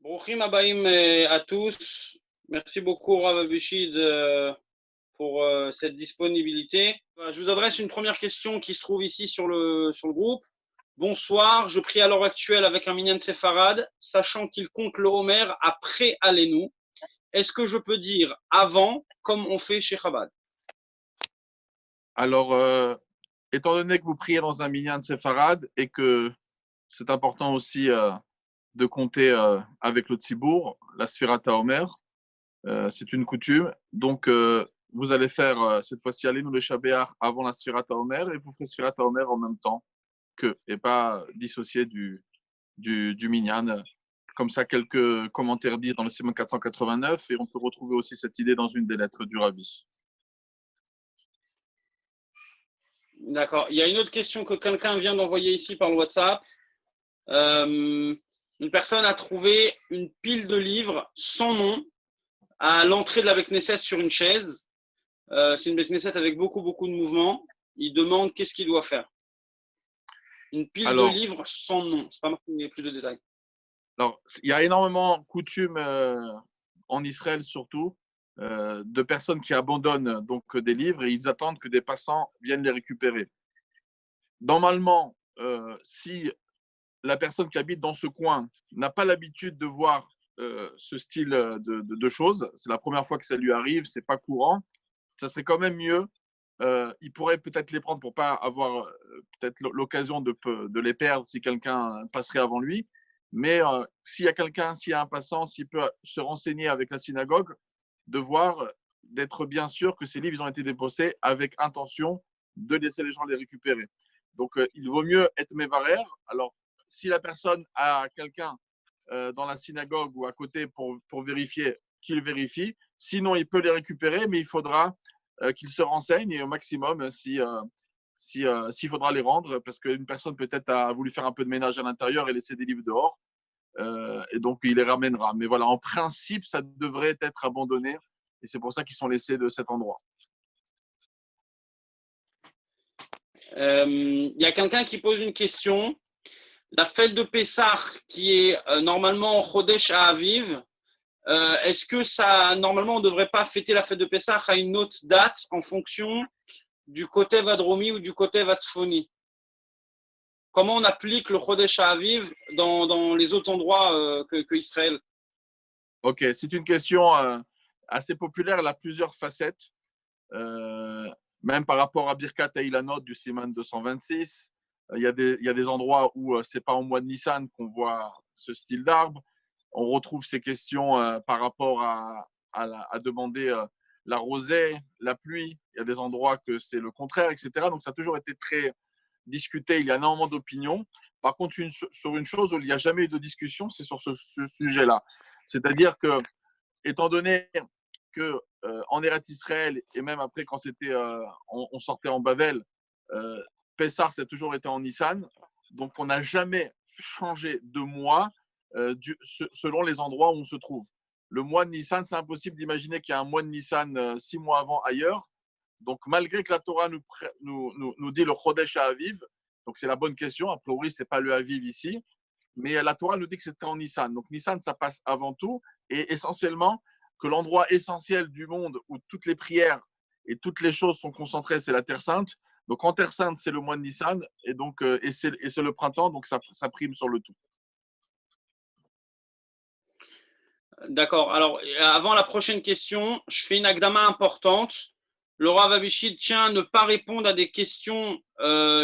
Brouchim Abaïm à tous. Merci beaucoup, Rav Abishid, pour cette disponibilité. Je vous adresse une première question qui se trouve ici sur le groupe. Bonsoir, je prie à l'heure actuelle avec un minyan séfarade, sachant qu'il compte le Homer après Alenu. Est-ce que je peux dire avant, comme on fait chez Chabad? Alors, étant donné que vous priez dans un minyan séfarade et que c'est important aussi de compter avec le Tzibour, la Sfirata Omer, c'est une coutume. Donc, vous allez faire cette fois-ci Alenu le Shabéar avant la Sfirata Omer et vous ferez Sfirata Omer en même temps que, et pas dissocié du minyan. Comme ça, quelques commentaires disent dans le Simon 489 et on peut retrouver aussi cette idée dans une des lettres du Rabbi. D'accord. Il y a une autre question que quelqu'un vient d'envoyer ici par le WhatsApp. Une personne a trouvé une pile de livres sans nom à l'entrée de la Beth Knesset sur une chaise. C'est une Beth Knesset avec beaucoup de mouvements. Il demande qu'est-ce qu'il doit faire. Une pile de livres sans nom. C'est pas marqué, il y a plus de détails. Alors, il y a énormément de coutumes en Israël surtout de personnes qui abandonnent donc des livres et ils attendent que des passants viennent les récupérer. Normalement, si la personne qui habite dans ce coin n'a pas l'habitude de voir ce style de choses, c'est la première fois que ça lui arrive, c'est pas courant, ça serait quand même mieux. Il pourrait peut-être les prendre pour pas avoir peut-être l'occasion de les perdre si quelqu'un passerait avant lui. Mais s'il y a quelqu'un, s'il y a un passant, s'il peut se renseigner avec la synagogue, de voir, d'être bien sûr que ces livres ils ont été déposés avec intention de laisser les gens les récupérer. Donc, il vaut mieux être mévarer. Alors, si la personne a quelqu'un dans la synagogue ou à côté pour vérifier, qu'il vérifie. Sinon, il peut les récupérer, mais il faudra qu'il se renseigne et au maximum s'il faudra les rendre, parce qu'une personne peut-être a voulu faire un peu de ménage à l'intérieur et laisser des livres dehors, et donc il les ramènera. Mais voilà, en principe, ça devrait être abandonné, et c'est pour ça qu'ils sont laissés de cet endroit. Il y a quelqu'un qui pose une question. La fête de Pessah, qui est normalement en Chodesh à Aviv, est-ce que ça, normalement, on ne devrait pas fêter la fête de Pessah à une autre date en fonction du côté Vadromi ou du côté Vatzfoni? Comment on applique le Chodesh à Aviv dans les autres endroits que Israël? Ok, c'est une question assez populaire, elle a plusieurs facettes, même par rapport à Birkat Eilanot du Siman 226. Il y a des endroits où ce n'est pas au mois de Nissan qu'on voit ce style d'arbre. On retrouve ces questions par rapport à demander la rosée, la pluie. Il y a des endroits que c'est le contraire, etc. Donc, ça a toujours été très discuté. Il y a énormément d'opinions. Par contre, sur une chose où il n'y a jamais eu de discussion, c'est sur ce sujet-là. C'est-à-dire que, étant donné que en Eretz Israël et même après quand on sortait en Bavel, Pessah ça a toujours été en Nissan, donc on n'a jamais changé de mois selon les endroits où on se trouve. Le mois de Nissan, c'est impossible d'imaginer qu'il y a un mois de Nissan 6 mois avant ailleurs. Donc malgré que la Torah nous dit le Chodesh à Aviv, donc c'est la bonne question. A priori, c'est pas le Aviv ici, mais la Torah nous dit que c'est en Nissan. Donc Nissan, ça passe avant tout et essentiellement que l'endroit essentiel du monde où toutes les prières et toutes les choses sont concentrées, c'est la Terre Sainte. Donc en Terre Sainte, c'est le mois de Nissan et donc et c'est le printemps, donc ça prime sur le tout. D'accord. Alors, avant la prochaine question, je fais une akdama importante. Le Rav Abishid tient à ne pas répondre à des questions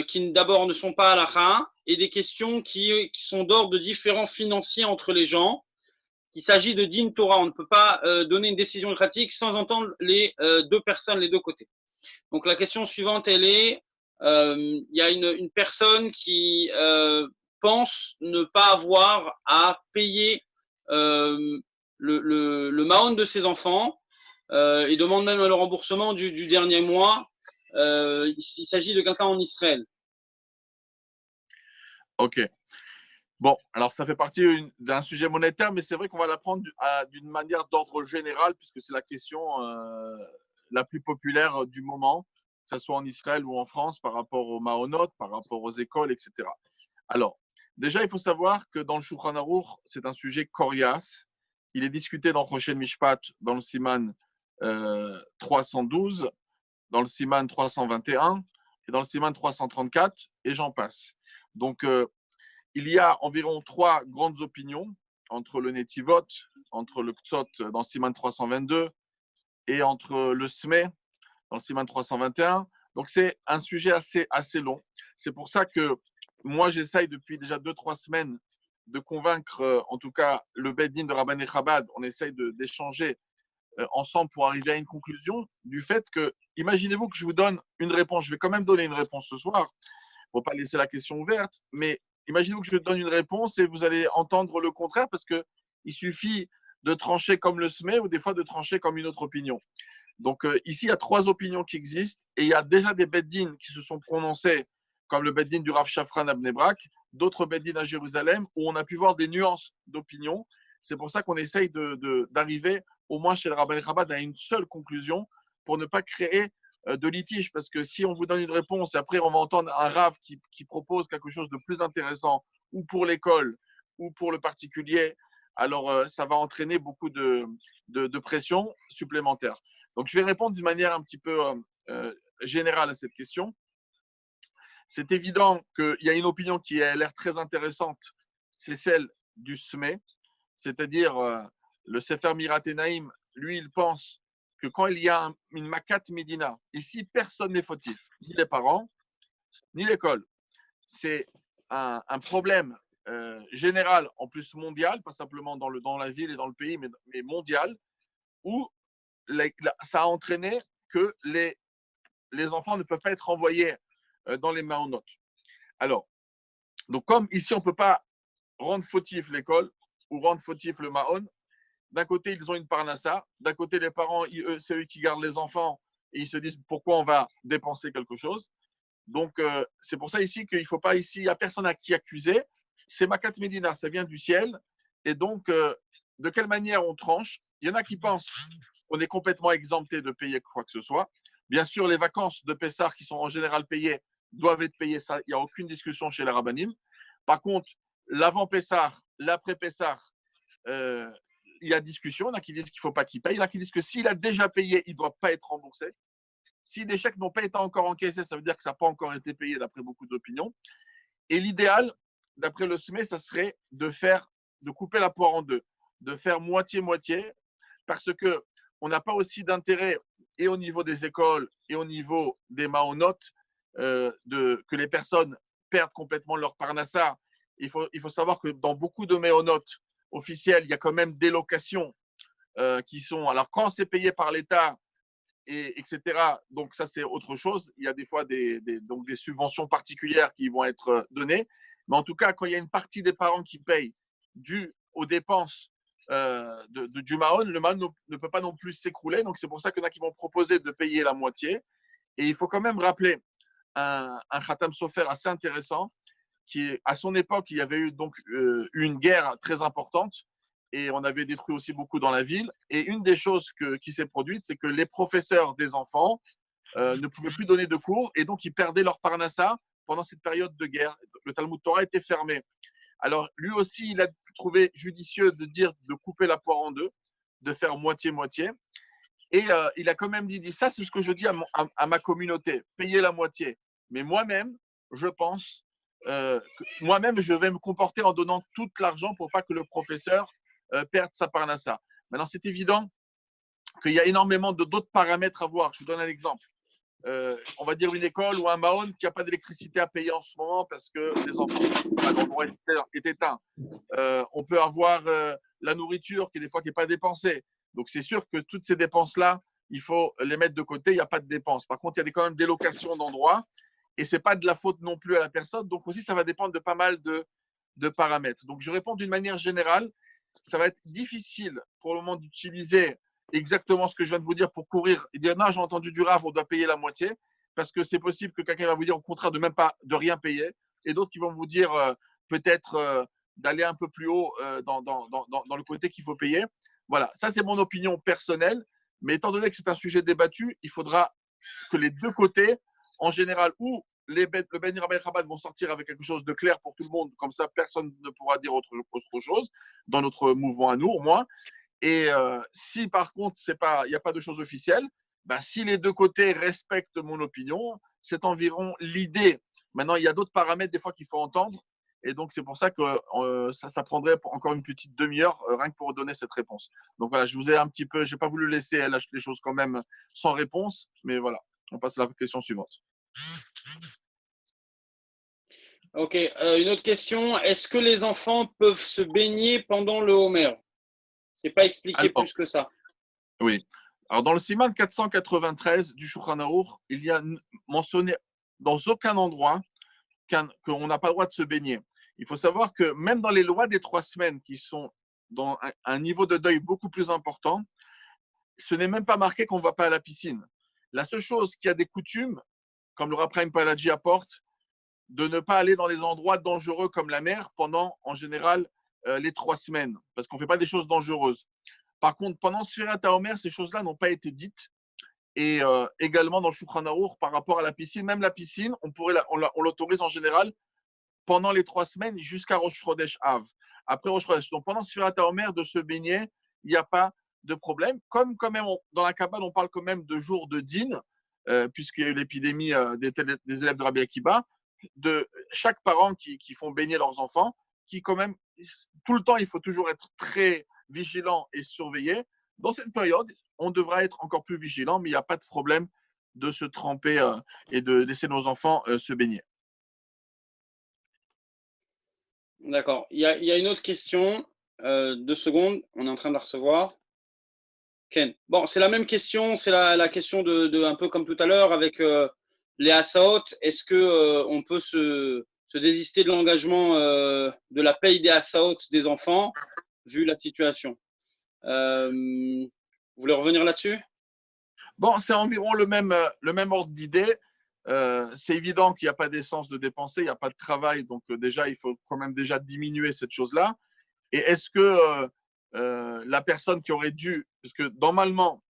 qui d'abord ne sont pas halakha et des questions qui sont d'ordre de différents financiers entre les gens. Il s'agit de din Torah. On ne peut pas donner une décision pratique sans entendre les deux personnes, les deux côtés. Donc la question suivante, elle est, il y a une personne qui pense ne pas avoir à payer le maon de ses enfants et demande même le remboursement du dernier mois. Il s'agit de quelqu'un en Israël. Ok. Bon, alors ça fait partie d'un sujet monétaire, mais c'est vrai qu'on va la prendre d'une manière d'ordre général, puisque c'est la question la plus populaire du moment, que ce soit en Israël ou en France, par rapport aux Mahonot, par rapport aux écoles, etc. Alors, Déjà, il faut savoir que dans le Shulchan Aruch, c'est un sujet coriace. Il est discuté dans Choshen Mishpat, dans le Siman 312, dans le Siman 321 et dans le Siman 334, et j'en passe. Donc, il y a environ 3 grandes opinions entre le Netivot, entre le Ktsot dans le Siman 322 et entre le Smeh dans le Siman 321. Donc, c'est un sujet assez long. C'est pour ça que moi, j'essaye depuis déjà 2-3 semaines de convaincre, en tout cas, le Beddin de Rabbané Chabad. On essaye d'échanger ensemble pour arriver à une conclusion du fait que, imaginez-vous que je vous donne une réponse. Je vais quand même donner une réponse ce soir pour ne pas laisser la question ouverte, mais imaginez-vous que je donne une réponse et vous allez entendre le contraire parce qu'il suffit de trancher comme le SME ou des fois de trancher comme une autre opinion. Donc ici, il y a 3 opinions qui existent et il y a déjà des beddines qui se sont prononcés, comme le beddin du Rav Shafran à Bnei Brak, d'autres beddines à Jérusalem, où on a pu voir des nuances d'opinion. C'est pour ça qu'on essaye d'arriver, au moins chez le Rabban Chabad, à une seule conclusion pour ne pas créer de litige. Parce que si on vous donne une réponse et après on va entendre un Rav qui propose quelque chose de plus intéressant, ou pour l'école, ou pour le particulier, alors ça va entraîner beaucoup de pression supplémentaire. Donc, je vais répondre d'une manière un petit peu générale à cette question. C'est évident qu'il y a une opinion qui a l'air très intéressante, c'est celle du SME, c'est-à-dire le Sefer Miratenaïm, lui, il pense que quand il y a une Makat Medina, ici, personne n'est fautif, ni les parents, ni l'école. C'est un problème général, en plus mondial, pas simplement dans la ville et dans le pays, mais mondial, où ça a entraîné que les enfants ne peuvent pas être envoyés dans les maonotes. Alors, donc comme ici, on ne peut pas rendre fautif l'école ou rendre fautif le maon, d'un côté, ils ont une parnassa, d'un côté, les parents, c'est eux qui gardent les enfants et ils se disent pourquoi on va dépenser quelque chose. Donc, c'est pour ça ici qu'il ne faut pas, ici, il n'y a personne à qui accuser. C'est Makat Medina, ça vient du ciel. Et donc, de quelle manière on tranche? Il y en a qui pensent qu'on est complètement exempté de payer quoi que ce soit. Bien sûr, les vacances de Pessah qui sont en général payées doivent être payées. Ça, il n'y a aucune discussion chez les rabbanim. Par contre, l'avant Pessah, l'après Pessah, il y a discussion. Il y en a qui disent qu'il ne faut pas qu'il paye. Il y en a qui disent que s'il a déjà payé, il ne doit pas être remboursé. Si les chèques n'ont pas été encore encaissés, ça veut dire que ça n'a pas encore été payé d'après beaucoup d'opinions. Et l'idéal, d'après le SME, ça serait de couper la poire en deux, de faire moitié-moitié, parce qu'on n'a pas aussi d'intérêt, et au niveau des écoles, et au niveau des maonotes, que les personnes perdent complètement leur parnassa. Il faut savoir que dans beaucoup de maonotes officielles, il y a quand même des locations qui sont… Alors, quand c'est payé par l'État, etc. Donc, ça, c'est autre chose. Il y a des fois donc des subventions particulières qui vont être données. Mais en tout cas, quand il y a une partie des parents qui payent dû aux dépenses du Mahon, le Mahon ne peut pas non plus s'écrouler. Donc, c'est pour ça qu'il y en a qui vont proposer de payer la moitié. Et il faut quand même rappeler un Khatam Sofer assez intéressant qui, à son époque, il y avait eu donc une guerre très importante et on avait détruit aussi beaucoup dans la ville. Et une des choses qui s'est produite, c'est que les professeurs des enfants ne pouvaient plus donner de cours et donc ils perdaient leur parnassa pendant cette période de guerre. Le Talmud Torah était fermé. Alors lui aussi, il a trouvé judicieux de couper la poire en deux, de faire moitié-moitié. Et il a quand même dit ça, c'est ce que je dis à ma communauté, payer la moitié. Mais moi-même, je pense, moi-même, je vais me comporter en donnant tout l'argent pour pas que le professeur perde sa parnassa. Maintenant, c'est évident qu'il y a énormément d'autres paramètres à voir. Je vous donne un exemple. On va dire une école ou un Mahon qui n'a pas d'électricité à payer en ce moment parce que les enfants est éteint. On peut avoir la nourriture qui des fois qui n'est pas dépensée. Donc c'est sûr que toutes ces dépenses-là, il faut les mettre de côté, il n'y a pas de dépenses. Par contre, il y a quand même des locations d'endroits et ce n'est pas de la faute non plus à la personne. Donc aussi, ça va dépendre de pas mal de paramètres. Donc je réponds d'une manière générale. Ça va être difficile pour le moment d'utiliser exactement ce que je viens de vous dire pour courir et dire non, j'ai entendu du Rav, on doit payer la moitié, parce que c'est possible que quelqu'un va vous dire au contraire de même pas de rien payer, et d'autres qui vont vous dire peut-être d'aller un peu plus haut dans le côté qu'il faut payer. Voilà, ça c'est mon opinion personnelle, mais étant donné que c'est un sujet débattu, il faudra que les deux côtés, en général, ou le Ben Rabbi Chabad vont sortir avec quelque chose de clair pour tout le monde. Comme ça, personne ne pourra dire autre chose dans notre mouvement à nous, au moins. Et si par contre, il n'y a pas de choses officielles, ben, si les deux côtés respectent mon opinion, c'est environ l'idée. Maintenant, il y a d'autres paramètres des fois qu'il faut entendre. Et donc, c'est pour ça que ça prendrait encore une petite demi-heure rien que pour donner cette réponse. Donc voilà, je vous ai un petit peu, je n'ai pas voulu laisser les choses quand même sans réponse. Mais voilà, on passe à la question suivante. Ok, une autre question. Est-ce que les enfants peuvent se baigner pendant le Homer? C'est pas expliqué Alors, plus que ça. oui. Alors, dans le Siman 493 du Shulchan Aruch, il y a mentionné dans aucun endroit qu'on n'a pas le droit de se baigner. Il faut savoir que même dans les lois des 3 semaines, qui sont dans un niveau de deuil beaucoup plus important, ce n'est même pas marqué qu'on ne va pas à la piscine. La seule chose qui a des coutumes, comme le Rav Chaim Palaji apporte, de ne pas aller dans les endroits dangereux comme la mer pendant, en général, les 3 semaines, parce qu'on ne fait pas des choses dangereuses. Par contre, pendant Sfirat HaOmer, ces choses-là n'ont pas été dites. Et également dans le Shulchan Aruch, par rapport à la piscine, même la piscine, on l'autorise en général pendant les 3 semaines jusqu'à Rosh Chodesh Av. Après Rosh Chodesh. Donc pendant Sfirat HaOmer, de se baigner, il n'y a pas de problème. Comme quand même, dans la Kabbale, on parle quand même de jours de din, puisqu'il y a eu l'épidémie des élèves de Rabbi Akiba, de chaque parent qui font baigner leurs enfants, qui quand même, tout le temps, il faut toujours être très vigilant et surveillé. Dans cette période, on devra être encore plus vigilant, mais il n'y a pas de problème de se tremper et de laisser nos enfants se baigner. D'accord. Il y a une autre question. 2 secondes, on est en train de la recevoir. Ken. Bon, c'est la même question, c'est la question de un peu comme tout à l'heure avec les Assaot. Est-ce que on peut se désister de l'engagement de la paye des Assaot des enfants, vu la situation? Vous voulez revenir là-dessus? Bon, c'est environ le même ordre d'idée. C'est évident qu'il n'y a pas d'essence de dépenser, il n'y a pas de travail, donc déjà, il faut quand même déjà diminuer cette chose-là. Et est-ce que la personne qui aurait dû, parce que normalement,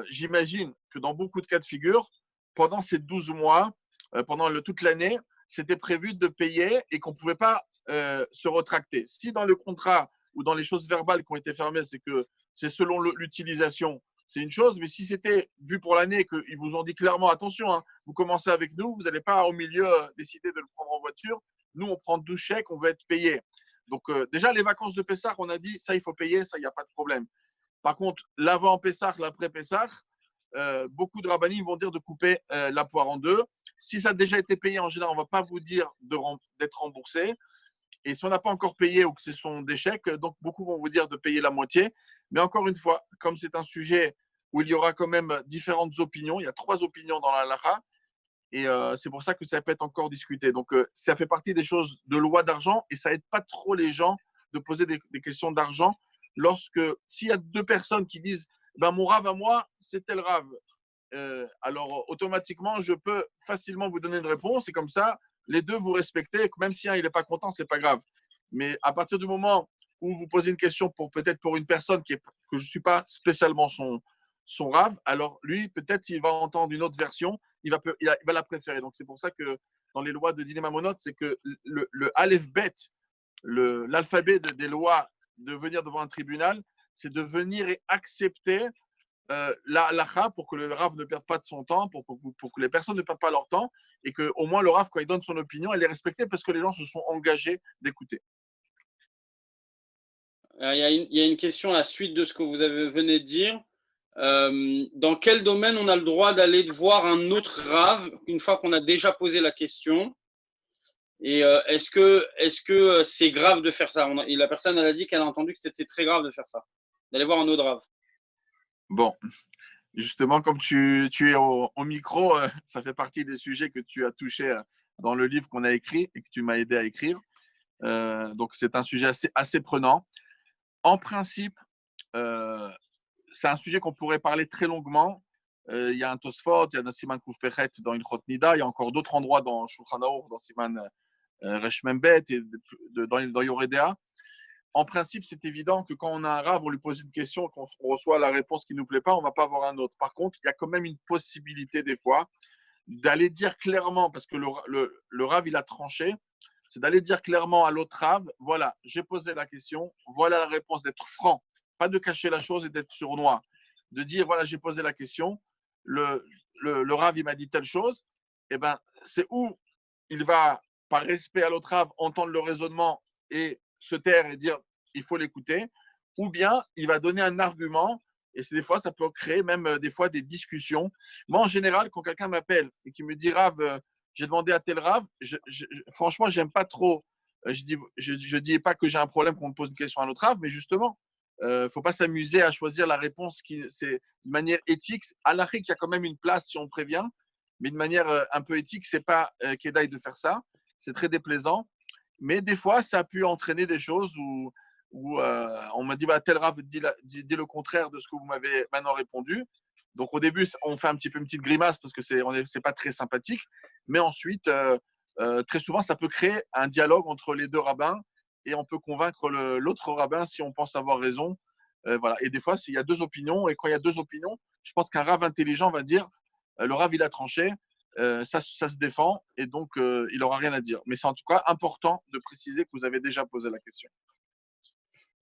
j'imagine que dans beaucoup de cas de figure, pendant ces 12 mois, pendant toute l'année, c'était prévu de payer et qu'on ne pouvait pas se retracter. Si dans le contrat ou dans les choses verbales qui ont été fermées, c'est que c'est selon l'utilisation, c'est une chose, mais si c'était vu pour l'année, qu'ils vous ont dit clairement, attention, hein, vous commencez avec nous, vous n'allez pas au milieu décider de le prendre en voiture, nous on prend 12 chèques, on veut être payé. Donc déjà les vacances de Pessah, on a dit, ça il faut payer, ça il n'y a pas de problème. Par contre, l'avant Pessah, l'après Pessah, beaucoup de rabbinim vont dire de couper la poire en deux. Si ça a déjà été payé, en général, on ne va pas vous dire d'être remboursé. Et si on n'a pas encore payé ou que ce sont des chèques, donc beaucoup vont vous dire de payer la moitié. Mais encore une fois, comme c'est un sujet où il y aura quand même différentes opinions, il y a 3 opinions dans la halakha, et c'est pour ça que ça peut être encore discuté. Donc, ça fait partie des choses de loi d'argent et ça aide pas trop les gens de poser des questions d'argent s'il y a 2 personnes qui disent ben, mon rave à moi, c'est tel rave. Alors, automatiquement, je peux facilement vous donner une réponse et comme ça, les deux vous respectez. Même si un il n'est pas content, c'est pas grave. Mais à partir du moment où vous posez une question peut-être pour une personne que je ne suis pas spécialement son rave, alors lui, peut-être s'il va entendre une autre version, il va la préférer. Donc, c'est pour ça que dans les lois de Diné Mamonot, c'est que le Aleph Bet, l'alphabet des lois de venir devant un tribunal, c'est de venir et accepter la halakha pour que le Rav ne perde pas de son temps, pour que les personnes ne perdent pas leur temps, et qu'au moins le Rav, quand il donne son opinion, elle est respectée parce que les gens se sont engagés d'écouter. Il y a une question à la suite de ce que vous venez de dire. Dans quel domaine on a le droit d'aller voir un autre Rav une fois qu'on a déjà posé la question? Et est-ce que c'est grave de faire ça? La personne elle a dit qu'elle a entendu que c'était très grave de faire ça, d'aller voir un autre Rav. Bon, justement, comme tu es au micro, ça fait partie des sujets que tu as touchés dans le livre qu'on a écrit et que tu m'as aidé à écrire. Donc, c'est un sujet assez prenant. En principe, c'est un sujet qu'on pourrait parler très longuement. Il y a un Tosfot, il y a un Siman Kouf Pechet dans Ilchot Nida, il y a encore d'autres endroits dans Shulchan Aruch, dans Siman Resh Membet et dans Yoredea. En principe, c'est évident que quand on a un rave, on lui pose une question, qu'on reçoit la réponse qui ne nous plaît pas, on ne va pas avoir un autre. Par contre, il y a quand même une possibilité des fois d'aller dire clairement, parce que le Rav, il a tranché, c'est d'aller dire clairement à l'autre Rav, voilà, j'ai posé la question, voilà la réponse, d'être franc, pas de cacher la chose et d'être sournois, de dire, voilà, j'ai posé la question, le Rav, il m'a dit telle chose, et ben, c'est où il va, par respect à l'autre Rav, entendre le raisonnement et se taire et dire, il faut l'écouter, ou bien il va donner un argument, et c'est des fois, ça peut créer même des fois des discussions. Moi, en général, quand quelqu'un m'appelle et qui me dit, Rav, j'ai demandé à tel Rav, franchement, j'aime pas trop. Je dis pas que j'ai un problème qu'on me pose une question à un autre Rav, mais justement, faut pas s'amuser à choisir la réponse qui, c'est de manière éthique. À l'Afrique, il y a quand même une place si on prévient, mais de manière un peu éthique, c'est pas qu'Edaï de faire ça. C'est très déplaisant. Mais des fois, ça a pu entraîner des choses où on m'a dit, bah, tel Rav dit le contraire de ce que vous m'avez maintenant répondu. Donc au début, on fait un petit peu une petite grimace parce que c'est pas très sympathique. Mais ensuite, très souvent, ça peut créer un dialogue entre les deux rabbins et on peut convaincre l'autre rabbin si on pense avoir raison. Voilà. Et des fois, il y a deux opinions. Et quand il y a deux opinions, je pense qu'un Rav intelligent va dire le Rav, il a tranché, ça se défend et donc il n'aura rien à dire. Mais c'est en tout cas important de préciser que vous avez déjà posé la question.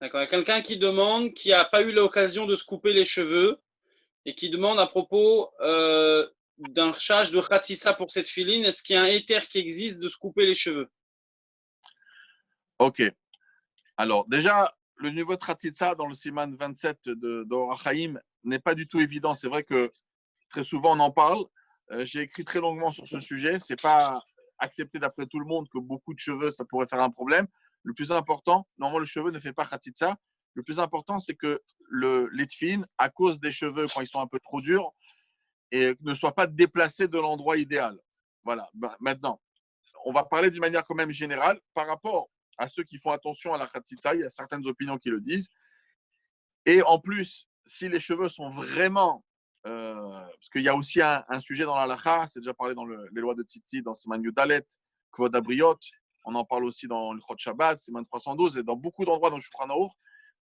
D'accord. Il y a quelqu'un qui demande, qui n'a pas eu l'occasion de se couper les cheveux et qui demande à propos d'un charge de khatissa pour cette filine, est-ce qu'il y a un éther qui existe de se couper les cheveux? Ok. Alors, déjà, le niveau de Khatitsa dans le Siman 27 d'Orach Chaim n'est pas du tout évident. C'est vrai que très souvent, on en parle. J'ai écrit très longuement sur ce sujet. Ce n'est pas accepté d'après tout le monde que beaucoup de cheveux, ça pourrait faire un problème. Le plus important, normalement, le cheveu ne fait pas Khatitsa. Le plus important, c'est que les tefilines, à cause des cheveux, quand ils sont un peu trop durs, et ne soient pas déplacés de l'endroit idéal. Voilà. Ben, maintenant, on va parler d'une manière quand même générale par rapport à ceux qui font attention à la khatsitsa. Il y a certaines opinions qui le disent. Et en plus, si les cheveux sont vraiment. Parce qu'il y a aussi un sujet dans la halakha, c'est déjà parlé dans les lois de Tzitzi, dans Siman Yudalet, Kvod Abriot. On en parle aussi dans le Chod Shabbat, Siman 312, et dans beaucoup d'endroits dans le Shulchan Aruch,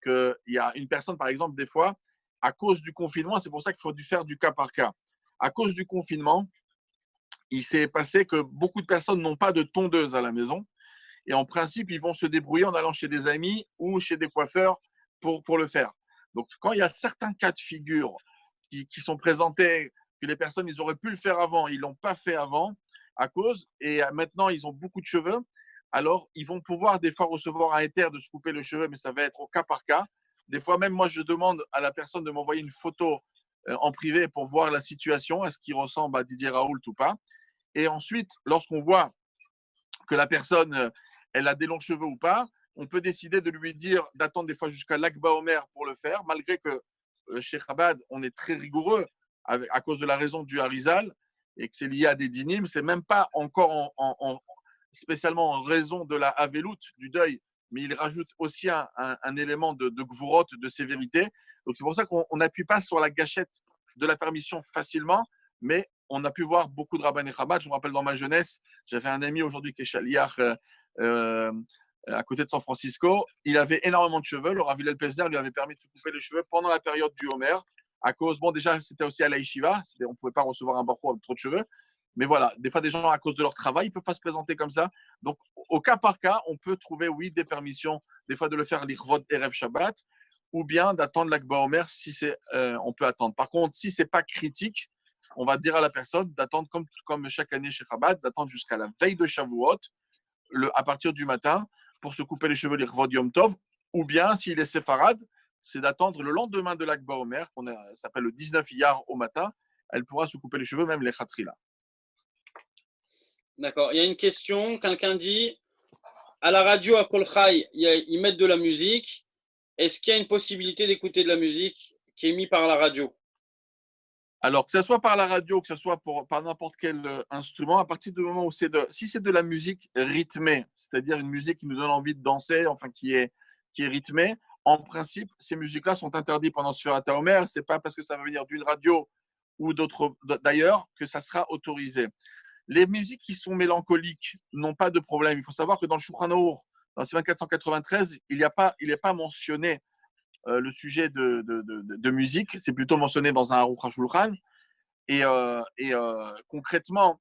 qu'il y a une personne, par exemple, des fois, à cause du confinement, c'est pour ça qu'il faut faire du cas par cas. À cause du confinement, il s'est passé que beaucoup de personnes n'ont pas de tondeuse à la maison. Et en principe, ils vont se débrouiller en allant chez des amis ou chez des coiffeurs pour le faire. Donc, quand il y a certains cas de figure qui sont présentés, que les personnes, ils auraient pu le faire avant, ils ne l'ont pas fait avant à cause, et maintenant, ils ont beaucoup de cheveux, alors ils vont pouvoir des fois recevoir un éther de se couper le cheveu, mais ça va être au cas par cas. Des fois, même moi, je demande à la personne de m'envoyer une photo en privé pour voir la situation, est-ce qu'il ressemble à Didier Raoult ou pas. Et ensuite, lorsqu'on voit que la personne, elle a des longs cheveux ou pas, on peut décider de lui dire d'attendre des fois jusqu'à l'Akba Omer pour le faire, malgré que chez Chabad, on est très rigoureux à cause de la raison du Harizal et que c'est lié à des dynimes. C'est même pas encore spécialement en raison de la Avelout, du deuil, mais il rajoute aussi un élément de gvurot, de sévérité. Donc c'est pour ça qu'on n'appuie pas sur la gâchette de la permission facilement, mais on a pu voir beaucoup de Rabban et Chabad. Je me rappelle dans ma jeunesse, j'avais un ami aujourd'hui qui est chaliach à côté de San Francisco. Il avait énormément de cheveux. Le Rav Hillel Pesder lui avait permis de se couper les cheveux pendant la période du Homer. À cause, bon, déjà, c'était aussi à la Yeshiva. On ne pouvait pas recevoir un barreau avec trop de cheveux. Mais voilà, des fois, des gens, à cause de leur travail, ils ne peuvent pas se présenter comme ça. Donc, au cas par cas, on peut trouver, oui, des permissions, des fois de le faire l'Ichvod Erev Shabbat, ou bien d'attendre l'Akba Omer si on peut attendre. Par contre, si ce n'est pas critique, on va dire à la personne d'attendre comme chaque année chez Chabad, d'attendre jusqu'à la veille de Shavuot, à partir du matin, pour se couper les cheveux, les Rvod Yom Tov, ou bien, s'il est séfarade, c'est d'attendre le lendemain de l'Akba Omer, ça s'appelle le 19 Iyar au matin, elle pourra se couper les cheveux, même les Khatrila. D'accord. Il y a une question, quelqu'un dit, à la radio à Kol Chai, ils mettent de la musique. Est-ce qu'il y a une possibilité d'écouter de la musique qui est mise par la radio? Alors, que ce soit par la radio, que ce soit par n'importe quel instrument, à partir du moment où si c'est de la musique rythmée, c'est-à-dire une musique qui nous donne envie de danser, enfin qui est rythmée, en principe, ces musiques-là sont interdites pendant Sfirat HaOmer. Ce n'est pas parce que ça va venir d'une radio ou d'ailleurs que ça sera autorisé. Les musiques qui sont mélancoliques n'ont pas de problème. Il faut savoir que dans le Shulchan Aruch, dans le 2493, il n'est pas mentionné le sujet de musique, c'est plutôt mentionné dans un Aruch HaShulchan. Concrètement,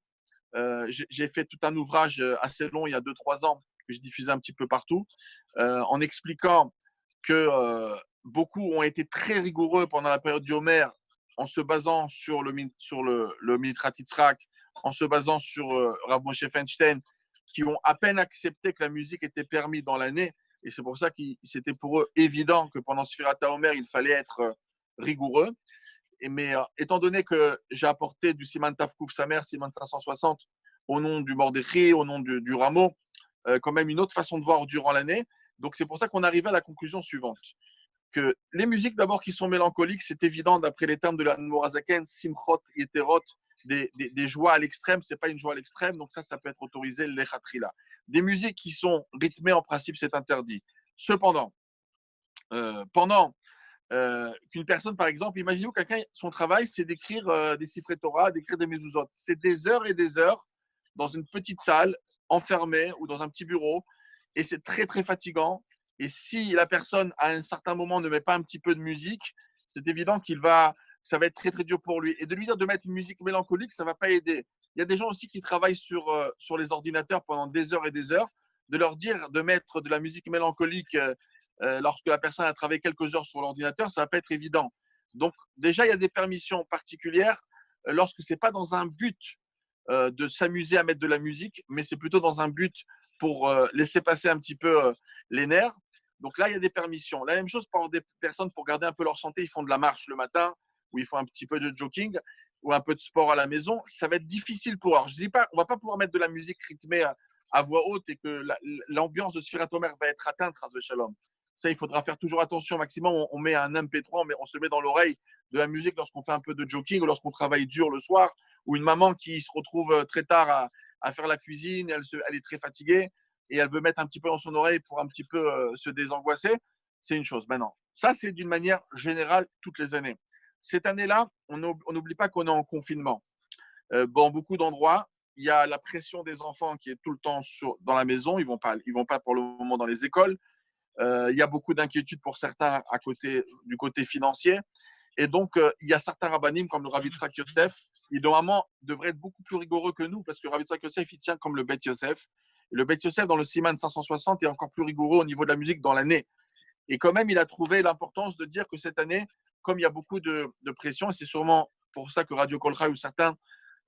j'ai fait tout un ouvrage assez long il y a 2-3 ans que je diffusais un petit peu partout en expliquant que beaucoup ont été très rigoureux pendant la période du Homer en se basant sur le Mitrat Yitzhak, en se basant sur Rav Moshe Feinstein, qui ont à peine accepté que la musique était permise dans l'année. Et c'est pour ça que c'était pour eux évident que pendant Sfirat HaOmer, il fallait être rigoureux. Mais étant donné que j'ai apporté du Siman Tafkouf Samer, Siman 560, au nom du Mordechai, au nom du rameau, quand même une autre façon de voir durant l'année. Donc c'est pour ça qu'on arrivait à la conclusion suivante. Que les musiques d'abord qui sont mélancoliques, c'est évident d'après les termes de la Morazaken, Simchot, Yeterot, des joies à l'extrême, c'est pas une joie à l'extrême, donc ça peut être autorisé, l'Echatrila. Des musiques qui sont rythmées, en principe, c'est interdit. Cependant, pendant qu'une personne, par exemple, imaginez-vous quelqu'un, son travail, c'est d'écrire des Sifrei Torah, d'écrire des mezuzot. C'est des heures et des heures dans une petite salle, enfermée ou dans un petit bureau, et c'est très, très fatigant. Et si la personne, à un certain moment, ne met pas un petit peu de musique, c'est évident ça va être très, très dur pour lui. Et de lui dire de mettre une musique mélancolique, ça ne va pas aider. Il y a des gens aussi qui travaillent sur les ordinateurs pendant des heures et des heures. De leur dire de mettre de la musique mélancolique lorsque la personne a travaillé quelques heures sur l'ordinateur, ça ne va pas être évident. Donc, déjà, il y a des permissions particulières lorsque ce n'est pas dans un but de s'amuser à mettre de la musique, mais c'est plutôt dans un but pour laisser passer un petit peu les nerfs. Donc là, il y a des permissions. La même chose pour des personnes pour garder un peu leur santé, ils font de la marche le matin ou ils font un petit peu de jogging ou un peu de sport à la maison. Ça va être difficile pour eux. Alors, je dis pas, on va pas pouvoir mettre de la musique rythmée à voix haute et que l'ambiance de Sfirat Omer va être atteinte, Chas Shalom. Ça, il faudra faire toujours attention. Au maximum, on met un MP3, on se met dans l'oreille de la musique lorsqu'on fait un peu de jogging ou lorsqu'on travaille dur le soir, ou une maman qui se retrouve très tard à faire la cuisine, elle est très fatiguée et elle veut mettre un petit peu dans son oreille pour un petit peu se désangoisser. C'est une chose. Maintenant, ça, c'est d'une manière générale toutes les années. Cette année-là, on n'oublie pas qu'on est en confinement. Dans beaucoup d'endroits, il y a la pression des enfants qui est tout le temps dans la maison. Ils vont pas pour le moment dans les écoles. Il y a beaucoup d'inquiétudes pour certains du côté financier. Et donc, il y a certains rabbinim, comme le Rav Yitzhak Yosef, qui normalement devraient être beaucoup plus rigoureux que nous, parce que le Rav Yitzhak Yosef, il tient comme le Bet Yosef. Et le Bet Yosef, dans le Siman 560, est encore plus rigoureux au niveau de la musique dans l'année. Et quand même, il a trouvé l'importance de dire que cette année, comme il y a beaucoup de pression, et c'est sûrement pour ça que Radio Kolcha ou certains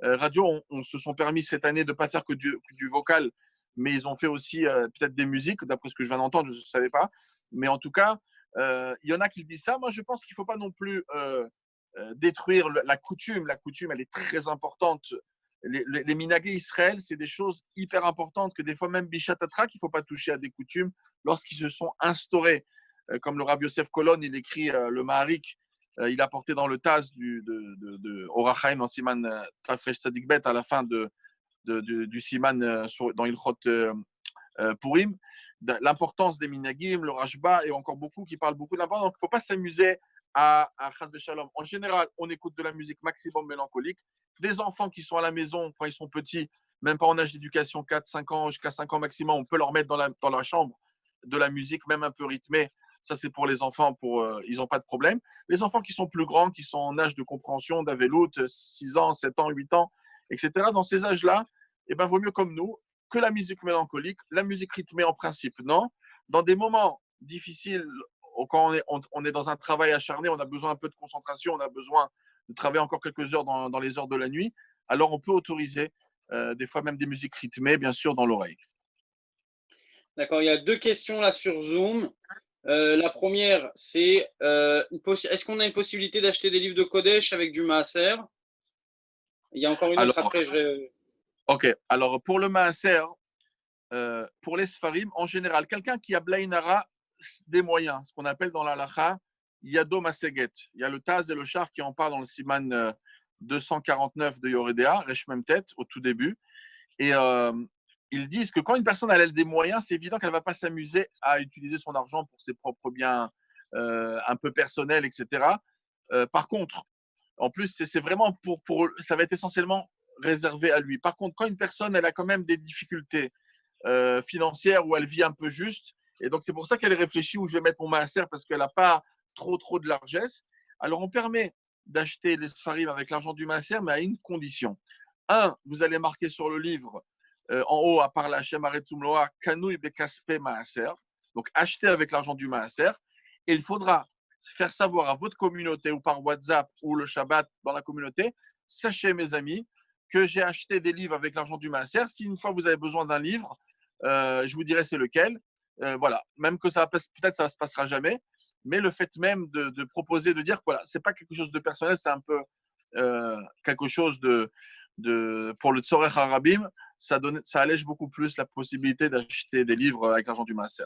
radios se sont permis cette année de ne pas faire que du vocal, mais ils ont fait aussi peut-être des musiques, d'après ce que je viens d'entendre, je ne savais pas. Mais en tout cas, il y en a qui disent ça. Moi, je pense qu'il ne faut pas non plus détruire la coutume. La coutume, elle est très importante. Les minagés Israël, c'est des choses hyper importantes que des fois, même Bichat Atrak, il ne faut pas toucher à des coutumes lorsqu'ils se sont instaurés. Comme le Rav Yosef Kolon, il écrit le Maharik, il a porté dans le Taz de Orachaim en Siman Tafresh Tzadik Bet à la fin du Siman dans Ilchot Purim, l'importance des minagim, le Rashba et encore beaucoup qui parlent beaucoup de l'importance. Donc, il ne faut pas s'amuser à Chas Shalom. En général, on écoute de la musique maximum mélancolique. Des enfants qui sont à la maison quand ils sont petits, même pas en âge d'éducation, 4-5 ans, jusqu'à 5 ans maximum, on peut leur mettre dans la chambre de la musique, même un peu rythmée. Ça, c'est pour les enfants, ils n'ont pas de problème. Les enfants qui sont plus grands, qui sont en âge de compréhension, d'avélout, 6 ans, 7 ans, 8 ans, etc., dans ces âges-là, eh ben, vaut mieux comme nous que la musique mélancolique, la musique rythmée en principe, non. Dans des moments difficiles, quand on est dans un travail acharné, on a besoin un peu de concentration, on a besoin de travailler encore quelques heures dans les heures de la nuit, alors on peut autoriser des fois même des musiques rythmées, bien sûr, dans l'oreille. D'accord, il y a 2 questions là sur Zoom. La première, c'est est-ce qu'on a une possibilité d'acheter des livres de Kodesh avec du Maaser? Il y a encore une autre après. Ok, alors pour le Maaser, pour les Sfarim, en général, quelqu'un qui a Blainara des moyens, ce qu'on appelle dans la Lacha, Yado Maseget. Il y a le Taz et le Char qui en parlent dans le Siman 249 de Yoredea, Reshmem Tête, au tout début. Et ils disent que quand une personne a des moyens, c'est évident qu'elle ne va pas s'amuser à utiliser son argent pour ses propres biens un peu personnels, etc. Par contre, en plus, c'est vraiment ça va être essentiellement réservé à lui. Par contre, quand une personne, elle a quand même des difficultés financières où elle vit un peu juste, et donc c'est pour ça qu'elle réfléchit où je vais mettre mon maaser parce qu'elle n'a pas trop de largesse, alors on permet d'acheter les Sfarim avec l'argent du Maaser, mais à une condition. Un, vous allez marquer sur le livre, en haut, à part la Hashem Aretzumloa, Kanui Bekaspe Maaser. Donc, acheter avec l'argent du Maaser. Et il faudra faire savoir à votre communauté ou par WhatsApp ou le Shabbat dans la communauté, sachez mes amis que j'ai acheté des livres avec l'argent du Maaser. Si une fois vous avez besoin d'un livre, je vous dirai c'est lequel. Voilà, même que ça peut-être ça ne se passera jamais, mais le fait même de proposer, de dire que voilà, c'est pas quelque chose de personnel, c'est un peu quelque chose pour le Tzorech Harabim, ça allège beaucoup plus la possibilité d'acheter des livres avec l'argent du Maaser.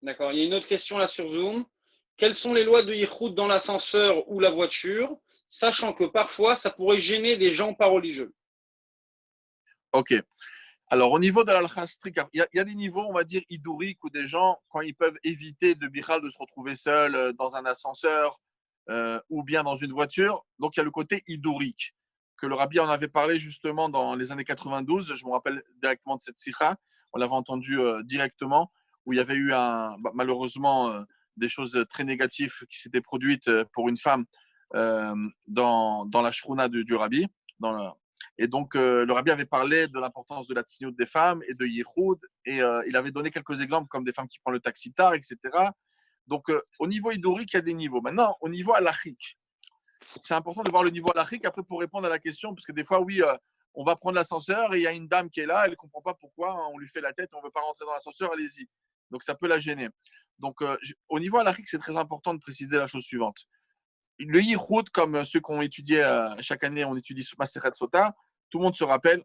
D'accord. Il y a une autre question là sur Zoom. Quelles sont les lois de Yichud dans l'ascenseur ou la voiture, sachant que parfois ça pourrait gêner des gens pas religieux? Ok. Alors, au niveau de l'alcha strict, il y a des niveaux, on va dire, idouriques où des gens, quand ils peuvent éviter de bichal de se retrouver seuls dans un ascenseur ou bien dans une voiture, donc il y a le côté idourique, que le rabbi en avait parlé justement dans les années 92. Je me rappelle directement de cette sikha, on l'avait entendu directement, où il y avait eu malheureusement des choses très négatives qui s'étaient produites pour une femme dans la shruna du rabbi, et donc, le rabbi avait parlé de l'importance de la tsniout des femmes et de Yichud, et il avait donné quelques exemples comme des femmes qui prennent le taxi tard, etc. Donc, au niveau idorique, il y a des niveaux. Maintenant, au niveau halachique, c'est important de voir le niveau halachique. Après, pour répondre à la question, parce que des fois, oui, on va prendre l'ascenseur et il y a une dame qui est là, elle ne comprend pas pourquoi, hein, on lui fait la tête, on ne veut pas rentrer dans l'ascenseur, allez-y. Donc, ça peut la gêner. Donc, au niveau halachique, c'est très important de préciser la chose suivante. Le Yichud, comme ceux qu'on étudie chaque année, on étudie Masechet Sota, tout le monde se rappelle,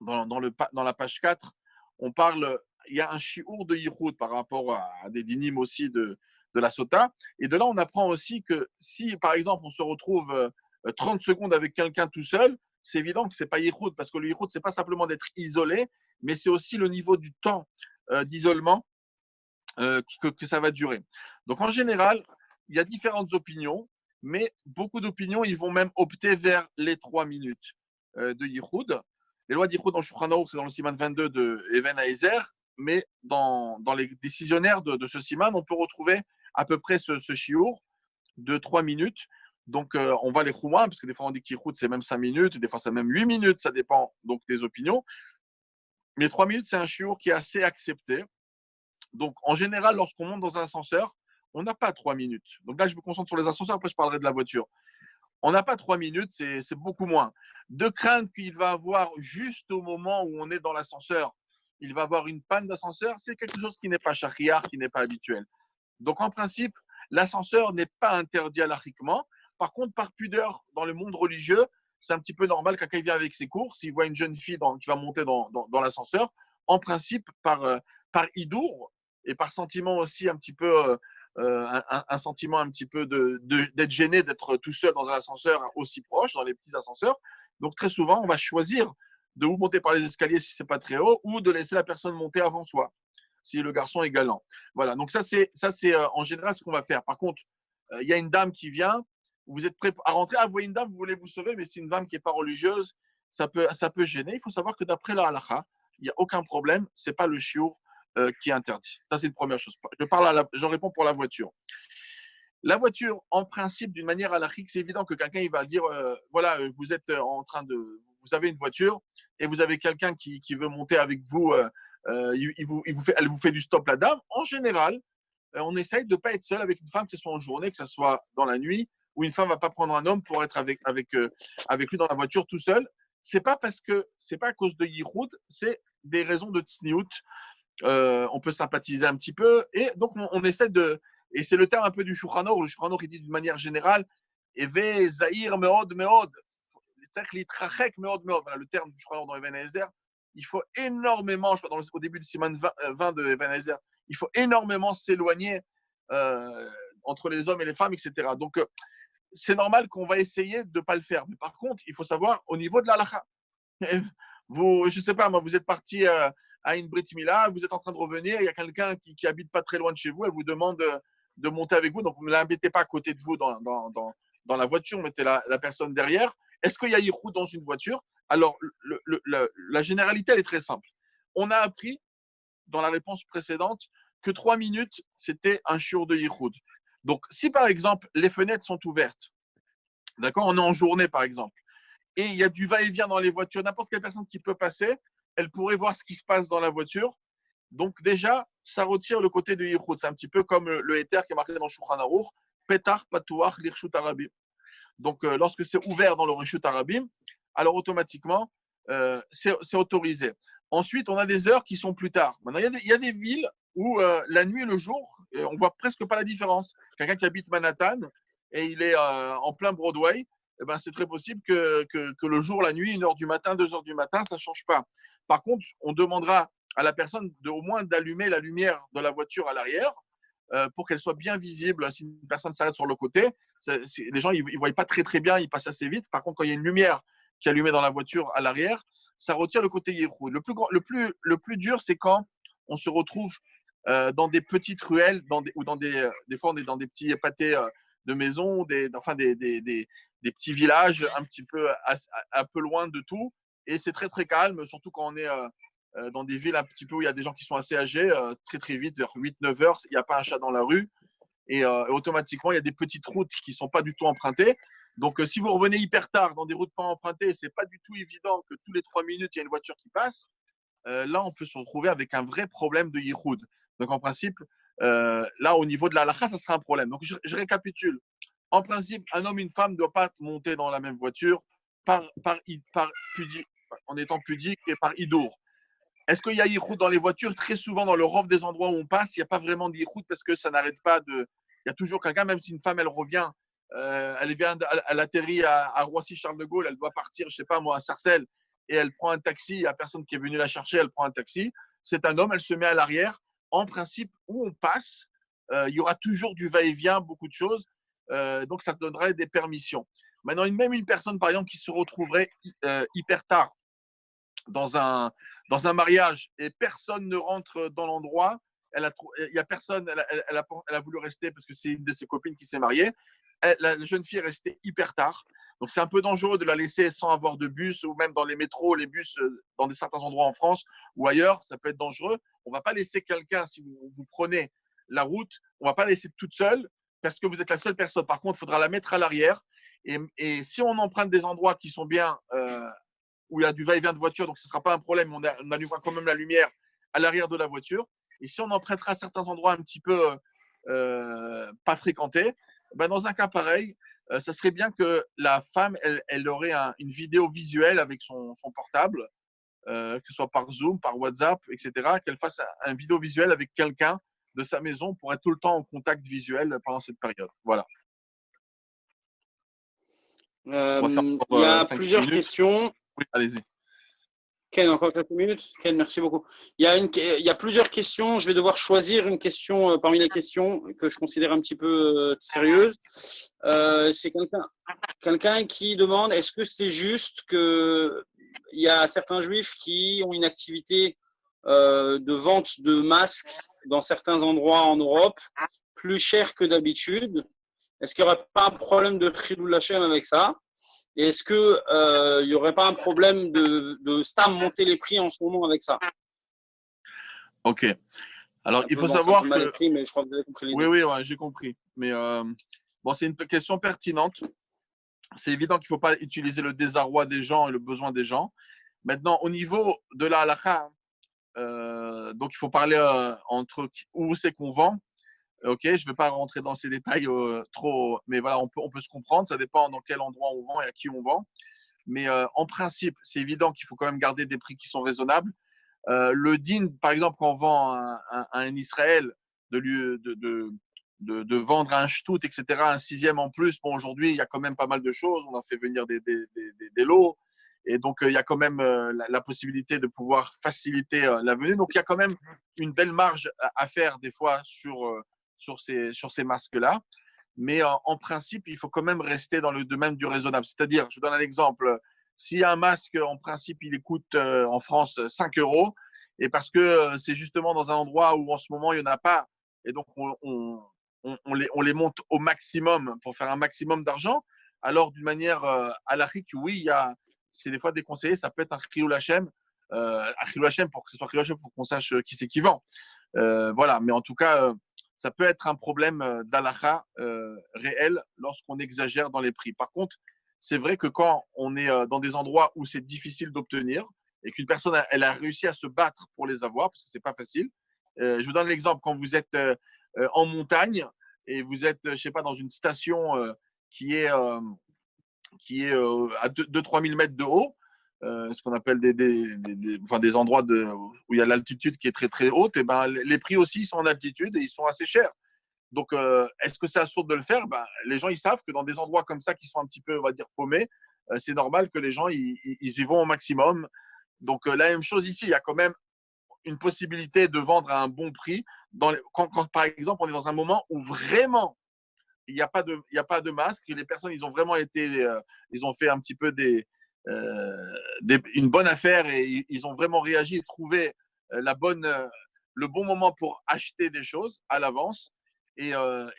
dans la page 4, on parle, il y a un shiur de Yichud par rapport à des dynimes aussi de la Sota. Et de là, on apprend aussi que si, par exemple, on se retrouve 30 secondes avec quelqu'un tout seul, c'est évident que ce n'est pas Yichud, parce que le Yichud, ce n'est pas simplement d'être isolé, mais c'est aussi le niveau du temps d'isolement que ça va durer. Donc, en général, il y a différentes opinions, mais beaucoup d'opinions, ils vont même opter vers les 3 minutes de Yichud. Les lois d'Yichud dans Shulchan Aruch, c'est dans le Siman 22 de Even Haezer, mais dans les décisionnaires de ce Siman, on peut retrouver à peu près ce shiur de 3 minutes. Donc, on va les Chouma, parce que des fois, on dit qu'Yichud, c'est même 5 minutes, des fois, c'est même 8 minutes, ça dépend donc des opinions. Mais 3 minutes, c'est un shiur qui est assez accepté. Donc, en général, lorsqu'on monte dans un ascenseur, on n'a pas 3 minutes. Donc là, je me concentre sur les ascenseurs, après je parlerai de la voiture. On n'a pas 3 minutes, c'est beaucoup moins. De crainte qu'il va avoir juste au moment où on est dans l'ascenseur, il va avoir une panne d'ascenseur, c'est quelque chose qui n'est pas shahriar, qui n'est pas habituel. Donc en principe, l'ascenseur n'est pas interdit halachiquement. Par contre, par pudeur, dans le monde religieux, c'est un petit peu normal quand il vient avec ses courses, s'il voit une jeune fille qui va monter dans l'ascenseur, en principe, par idour et par sentiment aussi un petit peu, un sentiment un petit peu d'être gêné d'être tout seul dans un ascenseur aussi proche, dans les petits ascenseurs. Donc très souvent, on va choisir de ou monter par les escaliers si c'est pas très haut, ou de laisser la personne monter avant soi, si le garçon est galant. Voilà, donc ça c'est en général ce qu'on va faire. Par contre, il y a une dame qui vient, vous êtes prêt à rentrer, vous voyez une dame, vous voulez vous sauver, mais c'est une dame qui n'est pas religieuse, ça peut gêner. Il faut savoir que d'après la halakha, il n'y a aucun problème, c'est pas le shiur qui est interdit. Ça, c'est une première chose. Je réponds pour la voiture. La voiture, en principe, d'une manière halachique, c'est évident que quelqu'un il va dire voilà, vous êtes en train de. Vous avez une voiture et vous avez quelqu'un qui veut monter avec vous, elle vous fait du stop, la dame. En général, on essaye de ne pas être seul avec une femme, que ce soit en journée, que ce soit dans la nuit, où une femme ne va pas prendre un homme pour être avec lui dans la voiture tout seul. C'est pas à cause de Yichud, c'est des raisons de tsniout. On peut sympathiser un petit peu. Et donc, on essaie de. Et c'est le terme un peu du Shulchan Aruch. Le Shulchan Aruch, il dit d'une manière générale Eve Zahir Meod Meod. Voilà, le terme du Shulchan Aruch dans Even Haezer. Il faut énormément, je crois, au début du Siman 20 de Even Haezer, il faut énormément s'éloigner entre les hommes et les femmes, etc. Donc, c'est normal qu'on va essayer de ne pas le faire. Mais par contre, il faut savoir, au niveau de la halakha, je ne sais pas, moi, vous êtes parti à une Brit Mila, vous êtes en train de revenir, il y a quelqu'un qui habite pas très loin de chez vous, elle vous demande de monter avec vous, donc ne l'embêtez pas à côté de vous dans la voiture, mettez la personne derrière. Est-ce qu'il y a Yichud dans une voiture? Alors, la généralité, elle est très simple. On a appris dans la réponse précédente que 3 minutes, c'était un shiur de Yichud. Donc, si par exemple, les fenêtres sont ouvertes, d'accord, on est en journée par exemple, et il y a du va-et-vient dans les voitures, n'importe quelle personne qui peut passer, elle pourrait voir ce qui se passe dans la voiture. Donc déjà, ça retire le côté de Yichud. C'est un petit peu comme le Éther qui est marqué dans Shulchan Aruch, Petar, Patouach, Lirshut Arabim. Donc lorsque c'est ouvert dans le Rishut Arabim, alors automatiquement, c'est autorisé. Ensuite, on a des heures qui sont plus tard. Maintenant, il y a des villes où la nuit et le jour, on ne voit presque pas la différence. Quelqu'un qui habite Manhattan et il est en plein Broadway, eh ben, c'est très possible que le jour, la nuit, 1h du matin, 2h du matin, ça ne change pas. Par contre, on demandera à la personne au moins d'allumer la lumière de la voiture à l'arrière pour qu'elle soit bien visible. Si une personne s'arrête sur le côté, les gens ne voient pas très très bien, ils passent assez vite. Par contre, quand il y a une lumière qui est allumée dans la voiture à l'arrière, ça retire le côté Yichud. Le plus dur, c'est quand on se retrouve dans des petites ruelles, ou des fois on est dans des petits pâtés de maisons, des petits villages un peu loin de tout. Et c'est très très calme, surtout quand on est dans des villes un petit peu où il y a des gens qui sont assez âgés, très très vite, vers 8-9 heures, il n'y a pas un chat dans la rue. Et automatiquement, il y a des petites routes qui ne sont pas du tout empruntées. Donc, si vous revenez hyper tard dans des routes pas empruntées, ce n'est pas du tout évident que tous les 3 minutes, il y a une voiture qui passe. Là, on peut se retrouver avec un vrai problème de yichud. Donc, en principe, là, au niveau de la halakha, ça sera un problème. Donc, je récapitule. En principe, un homme et une femme ne doivent pas monter dans la même voiture en étant pudique et par idour. Est-ce qu'il y a yichud dans les voitures? Très souvent, dans le rov des endroits où on passe, il n'y a pas vraiment de yichud parce que ça n'arrête pas de. Il y a toujours quelqu'un, même si une femme, elle revient, elle atterrit à Roissy-Charles de Gaulle, elle doit partir, je ne sais pas moi, à Sarcelles, et elle prend un taxi, il n'y a personne qui est venu la chercher, elle prend un taxi. C'est un homme, elle se met à l'arrière. En principe, où on passe, il y aura toujours du va-et-vient, beaucoup de choses. Donc, ça donnerait des permissions. Maintenant, même une personne, par exemple, qui se retrouverait hyper tard dans un mariage et personne ne rentre dans l'endroit, il y a personne, elle a voulu rester parce que c'est une de ses copines qui s'est mariée. La jeune fille est restée hyper tard. Donc, c'est un peu dangereux de la laisser sans avoir de bus ou même dans les métros, les bus dans certains endroits en France ou ailleurs, ça peut être dangereux. On ne va pas laisser quelqu'un, si vous prenez la route, on ne va pas la laisser toute seule parce que vous êtes la seule personne. Par contre, il faudra la mettre à l'arrière. Et si on emprunte des endroits qui sont bien où il y a du va-et-vient de voiture, donc ce ne sera pas un problème. On allumera quand même la lumière à l'arrière de la voiture. Et si on empruntera certains endroits un petit peu pas fréquentés, ben dans un cas pareil, ça serait bien que la femme, elle aurait une vidéo visuelle avec son portable, que ce soit par Zoom, par WhatsApp, etc., qu'elle fasse un vidéo visuel avec quelqu'un de sa maison pour être tout le temps en contact visuel pendant cette période. Voilà. Il y a plusieurs questions. Oui, allez-y. Ken, encore quelques minutes. Ken, merci beaucoup. Il y a plusieurs questions. Je vais devoir choisir une question parmi les questions que je considère un petit peu sérieuses. C'est quelqu'un qui demande, est-ce que c'est juste qu'il y a certains juifs qui ont une activité de vente de masques dans certains endroits en Europe plus cher que d'habitude? Est-ce qu'il n'y aurait pas un problème de Chilul Hashem avec ça? Et est-ce qu'il n'y aurait pas un problème de Stam monter les prix en ce moment avec ça? Ok. Alors, il faut savoir que… écrit, mais je crois que vous avez compris l'idée. Oui, ouais, j'ai compris. Mais bon, c'est une question pertinente. C'est évident qu'il ne faut pas utiliser le désarroi des gens et le besoin des gens. Maintenant, au niveau de la halakha, donc il faut parler entre où c'est qu'on vend. Ok, je ne vais pas rentrer dans ces détails trop, mais voilà, on peut se comprendre. Ça dépend dans quel endroit on vend et à qui on vend. Mais en principe, c'est évident qu'il faut quand même garder des prix qui sont raisonnables. Le din, par exemple, quand on vend à un Israël, de vendre un shtout, etc., un sixième en plus, bon, aujourd'hui, il y a quand même pas mal de choses. On a fait venir des lots. Et donc, il y a quand même la possibilité de pouvoir faciliter la venue. Donc, il y a quand même une belle marge à faire des fois sur ces masques-là. Mais en principe, il faut quand même rester dans le domaine du raisonnable. C'est-à-dire, je donne un exemple, si un masque, en principe, il coûte en France 5 €, et parce que c'est justement dans un endroit où en ce moment, il n'y en a pas, et donc on les monte au maximum pour faire un maximum d'argent, alors d'une manière halachique, oui, c'est des fois déconseillé, ça peut être un Chilul Hashem, pour que ce soit Chilul Hashem, pour qu'on sache qui c'est qui vend. Voilà, mais en tout cas, ça peut être un problème d'halakha réel lorsqu'on exagère dans les prix. Par contre, c'est vrai que quand on est dans des endroits où c'est difficile d'obtenir et qu'une personne elle a réussi à se battre pour les avoir, parce que c'est pas facile. Je vous donne l'exemple, quand vous êtes en montagne et vous êtes, je sais pas, dans une station qui est à 2-3 000 mètres de haut, ce qu'on appelle des endroits où il y a l'altitude qui est très très haute, et ben, les prix aussi sont en altitude et ils sont assez chers. Donc, est-ce que c'est absurde de le faire? Ben, les gens, ils savent que dans des endroits comme ça qui sont un petit peu, on va dire, paumés, c'est normal que les gens, ils y vont au maximum. Donc, la même chose ici, il y a quand même une possibilité de vendre à un bon prix. Quand, par exemple, on est dans un moment où vraiment il n'y a pas de masque, les personnes, ils ont vraiment ils ont fait un petit peu une bonne affaire et ils ont vraiment réagi et trouvé le bon moment pour acheter des choses à l'avance. Et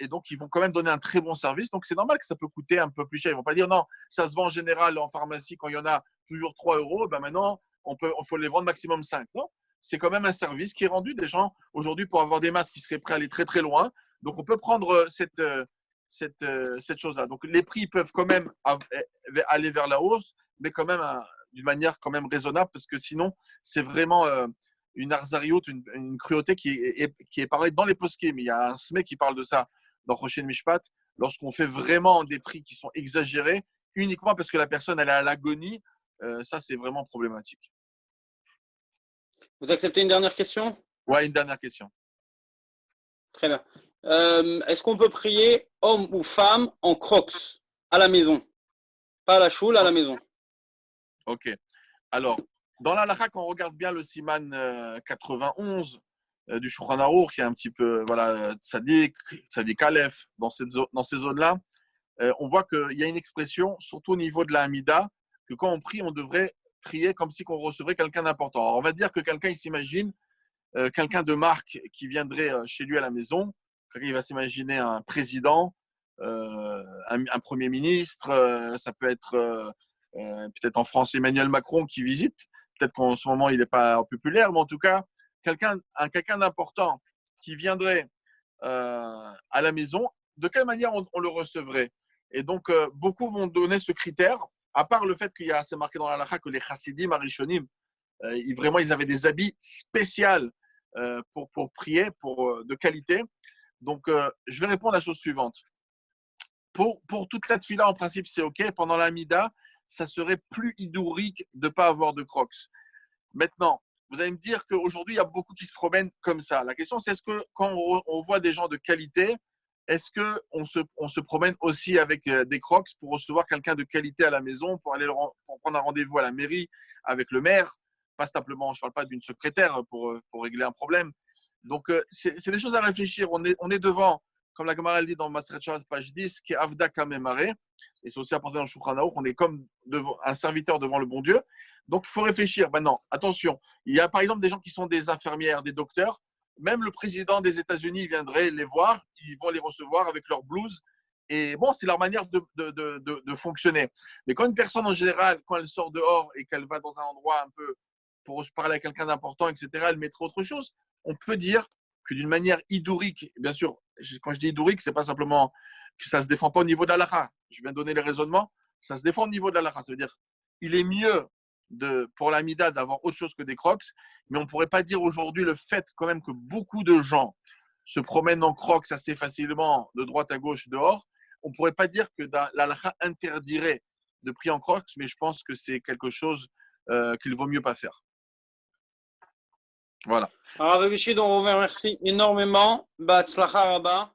donc, ils vont quand même donner un très bon service. Donc, c'est normal que ça peut coûter un peu plus cher. Ils ne vont pas dire non, ça se vend en général en pharmacie quand il y en a toujours 3 euros. Ben maintenant, il faut les vendre maximum 5. Non, c'est quand même un service qui est rendu. Des gens, aujourd'hui, pour avoir des masques, qui seraient prêts à aller très, très loin. Donc, on peut prendre cette chose-là. Donc, les prix peuvent quand même aller vers la hausse, mais quand même d'une manière quand même raisonnable, parce que sinon, c'est vraiment une arzariout, une cruauté qui est parlée dans les poskim. Il y a un SME qui parle de ça dans Rochen Mishpat, lorsqu'on fait vraiment des prix qui sont exagérés, uniquement parce que la personne elle est à l'agonie, ça c'est vraiment problématique. Vous acceptez une dernière question? Ouais, une dernière question. Très bien. Est-ce qu'on peut prier homme ou femme en crocs à la maison? Pas à la choule, à la maison. Ok. Alors, dans la halakha, quand on regarde bien le siman 91 du Shulchan Aruch, qui est un petit peu tzadik Aleph, dans ces zones-là, on voit qu'il y a une expression, surtout au niveau de la Hamida, que quand on prie, on devrait prier comme si on recevrait quelqu'un d'important. Alors, on va dire que quelqu'un, il s'imagine quelqu'un de marque qui viendrait chez lui à la maison. Il va s'imaginer un président, un premier ministre, ça peut être peut-être en France Emmanuel Macron qui visite. Peut-être qu'en ce moment il n'est pas populaire, mais en tout cas quelqu'un d'important qui viendrait à la maison. De quelle manière on le recevrait? Et donc beaucoup vont donner ce critère, à part le fait c'est marqué dans la halakha que les chassidim arishonim vraiment ils avaient des habits spéciaux pour prier, de qualité. Donc je vais répondre à la chose suivante. Pour toute la tefila, en principe, c'est OK. Pendant la mida, ça serait plus hidourique de ne pas avoir de crocs. Maintenant, vous allez me dire qu'aujourd'hui, il y a beaucoup qui se promènent comme ça. La question, c'est est-ce que quand on voit des gens de qualité, est-ce qu'on se promène aussi avec des crocs pour recevoir quelqu'un de qualité à la maison, pour prendre un rendez-vous à la mairie avec le maire? Pas simplement, je ne parle pas d'une secrétaire pour régler un problème. Donc, c'est des choses à réfléchir. On est devant, comme la Gemara dit dans Maseret Shabbat, page 10, qui est Avda Kamemare. Et c'est aussi apporté dans le Shulchan Aruch. On est comme un serviteur devant le bon Dieu. Donc, il faut réfléchir. Maintenant, attention, il y a par exemple des gens qui sont des infirmières, des docteurs. Même le président des États-Unis viendrait les voir. Ils vont les recevoir avec leur blouse. Et bon, c'est leur manière de fonctionner. Mais quand une personne, en général, quand elle sort dehors et qu'elle va dans un endroit un peu pour parler à quelqu'un d'important, etc., elle mettrait autre chose. On peut dire que d'une manière hidourique, bien sûr, quand je dis hidourique, ce n'est pas simplement que ça ne se défend pas au niveau de l'halakha. Je viens de donner les raisonnements. Ça se défend au niveau de l'halakha. Ça veut dire il est mieux pour la mida d'avoir autre chose que des crocs, mais on ne pourrait pas dire aujourd'hui le fait quand même que beaucoup de gens se promènent en crocs assez facilement de droite à gauche dehors. On ne pourrait pas dire que l'halakha interdirait de prier en crocs, mais je pense que c'est quelque chose qu'il vaut mieux pas faire. Voilà. Rav Abishid, on vous remercie énormément. Batzlacha Rabba.